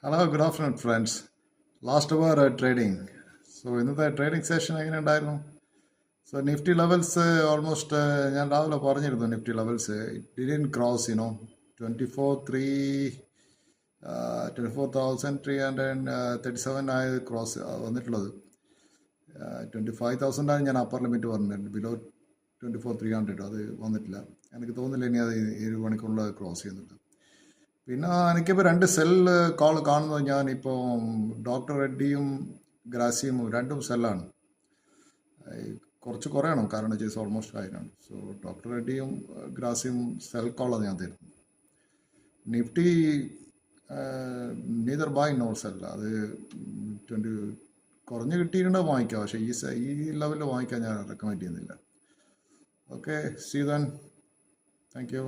Hello good afternoon friends. Last hour trading. So ഇന്നത്തെ trading session എങ്ങനെ ഉണ്ടായിരുന്നു? So Nifty levels almost ഞാൻ രാവിലെ പറഞ്ഞിരുന്നു. Nifty levels it didn't cross 24,337 ആയത് ക്രോസ് വന്നിട്ടുള്ളത്. 25,000 ഞാൻ അപ്പർ ലിമിറ്റ് പറഞ്ഞിട്ടുണ്ട്. ബിലോ 24,300 അത് വന്നിട്ടില്ല. എനിക്ക് തോന്നുന്നില്ല ഇനി അത് 7 മണിക്കുള്ള ക്രോസ് ചെയ്യുന്നുണ്ട്. പിന്നെ എനിക്കിപ്പോൾ 2 സെല്ല് കോൾ കാണുന്നത് ഞാനിപ്പോൾ ഡോക്ടർ റെഡ്ഡിയും ഗ്രാസിയമും രണ്ടും സെല്ലാണ്. കുറച്ച് കുറയണം, കാരണം ചേസ് ഓൾമോസ്റ്റ് ആയിട്ടാണ്. സോ ഡോക്ടർ റെഡ്ഡിയും ഗ്രാസിയമും സെൽ കോളാണ് ഞാൻ തരുന്നത്. Nifty neither buy nor sell. അത് 20 കുറഞ്ഞ് കിട്ടിയിട്ടുണ്ടെങ്കിൽ വാങ്ങിക്കാം, പക്ഷേ ഈ ലെവലിൽ വാങ്ങിക്കാൻ ഞാൻ റെക്കമെൻഡ് ചെയ്യുന്നില്ല. Okay, see then. Thank U.